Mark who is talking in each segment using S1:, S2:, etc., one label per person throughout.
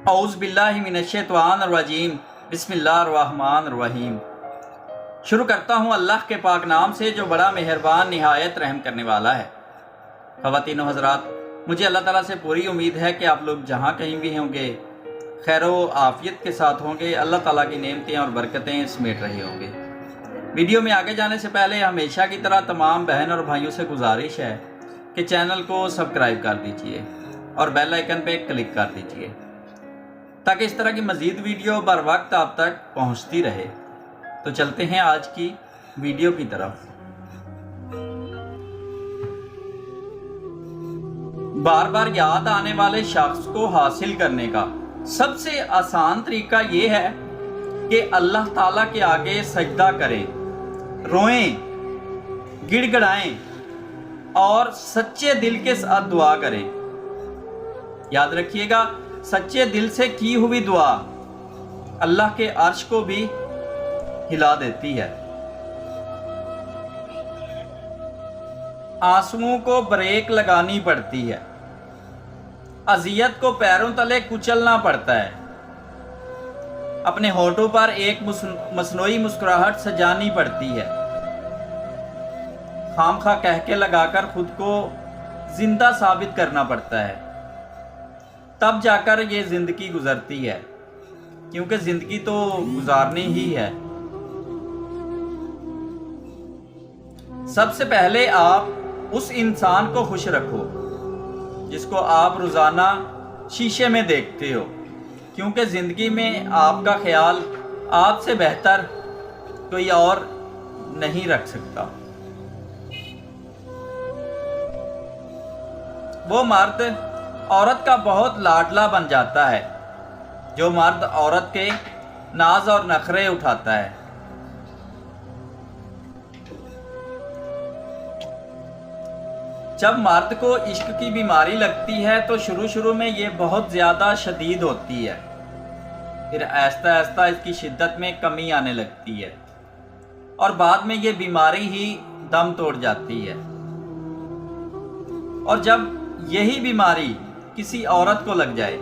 S1: اعوذ باللہ من الشیطان الرجیم، بسم اللہ الرحمن الرحیم۔ شروع کرتا ہوں اللہ کے پاک نام سے جو بڑا مہربان نہایت رحم کرنے والا ہے۔ خواتین و حضرات، مجھے اللہ تعالیٰ سے پوری امید ہے کہ آپ لوگ جہاں کہیں بھی ہوں گے خیر و عافیت کے ساتھ ہوں گے، اللہ تعالیٰ کی نعمتیں اور برکتیں سمیٹ رہے ہوں گے۔ ویڈیو میں آگے جانے سے پہلے ہمیشہ کی طرح تمام بہن اور بھائیوں سے گزارش ہے کہ چینل کو سبسکرائب کر دیجئے اور بیل آئیکن پہ کلک کر دیجئے تاکہ اس طرح کی مزید ویڈیو بر وقت آپ تک پہنچتی رہے۔ تو چلتے ہیں آج کی ویڈیو کی طرف۔ بار بار یاد آنے والے شخص کو حاصل کرنے کا سب سے آسان طریقہ یہ ہے کہ اللہ تعالیٰ کے آگے سجدہ کریں، روئیں، گڑ گڑائیں اور سچے دل کے ساتھ دعا کریں۔ یاد رکھیے گا، سچے دل سے کی ہوئی دعا اللہ کے عرش کو بھی ہلا دیتی ہے۔ آنسوؤں کو بریک لگانی پڑتی ہے، اذیت کو پیروں تلے کچلنا پڑتا ہے، اپنے ہونٹوں پر ایک مصنوعی مسکراہٹ سجانی پڑتی ہے، خام خواہ کہہ کے لگا کر خود کو زندہ ثابت کرنا پڑتا ہے، تب جا کر یہ زندگی گزرتی ہے، کیونکہ زندگی تو گزارنی ہی ہے۔ سب سے پہلے آپ اس انسان کو خوش رکھو جس کو آپ روزانہ شیشے میں دیکھتے ہو، کیونکہ زندگی میں آپ کا خیال آپ سے بہتر کوئی اور نہیں رکھ سکتا۔ وہ مرد عورت کا بہت لاڈلا بن جاتا ہے جو مرد عورت کے ناز اور نخرے اٹھاتا ہے۔ جب مرد کو عشق کی بیماری لگتی ہے تو شروع میں یہ بہت زیادہ شدید ہوتی ہے، پھر آہستہ آہستہ اس کی شدت میں کمی آنے لگتی ہے اور بعد میں یہ بیماری ہی دم توڑ جاتی ہے۔ اور جب یہی بیماری کسی عورت کو لگ جائے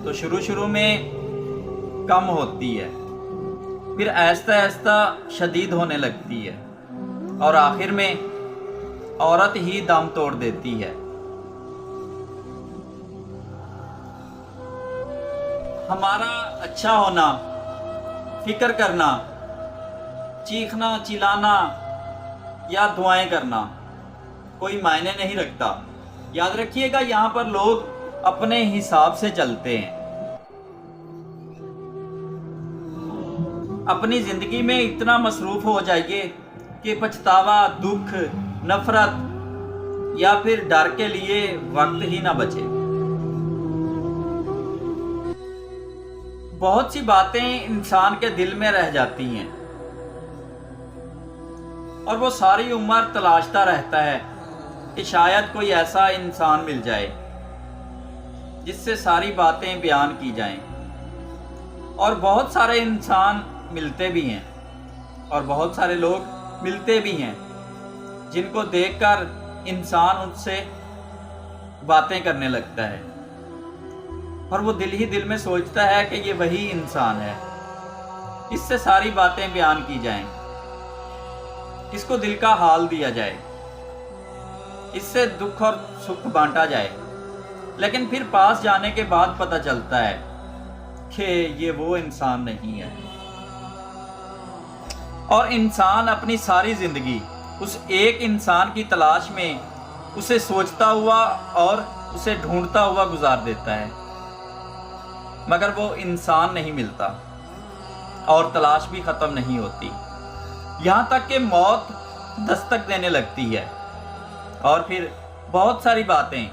S1: تو شروع میں کم ہوتی ہے، پھر آہستہ آہستہ شدید ہونے لگتی ہے اور آخر میں عورت ہی دم توڑ دیتی ہے۔ ہمارا اچھا ہونا، فکر کرنا، چیخنا چلانا یا دعائیں کرنا کوئی معنی نہیں رکھتا۔ یاد رکھیے گا، یہاں پر لوگ اپنے حساب سے چلتے ہیں۔ اپنی زندگی میں اتنا مصروف ہو جائیے کہ پچھتاوا، دکھ، نفرت یا پھر ڈر کے لیے وقت ہی نہ بچے۔ بہت سی باتیں انسان کے دل میں رہ جاتی ہیں اور وہ ساری عمر تلاشتا رہتا ہے کہ شاید کوئی ایسا انسان مل جائے جس سے ساری باتیں بیان کی جائیں، اور بہت سارے انسان ملتے بھی ہیں اور بہت سارے لوگ ملتے بھی ہیں جن کو دیکھ کر انسان ان سے باتیں کرنے لگتا ہے اور وہ دل ہی دل میں سوچتا ہے کہ یہ وہی انسان ہے، اس سے ساری باتیں بیان کی جائیں، اس کو دل کا حال دیا جائے، اس سے دکھ اور سکھ بانٹا جائے۔ لیکن پھر پاس جانے کے بعد پتہ چلتا ہے کہ یہ وہ انسان نہیں ہے، اور انسان اپنی ساری زندگی اس ایک انسان کی تلاش میں اسے سوچتا ہوا اور اسے ڈھونڈتا ہوا گزار دیتا ہے، مگر وہ انسان نہیں ملتا اور تلاش بھی ختم نہیں ہوتی، یہاں تک کہ موت دستک دینے لگتی ہے اور پھر بہت ساری باتیں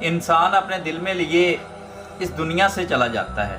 S1: انسان اپنے دل میں لیے اس دنیا سے چلا جاتا ہے۔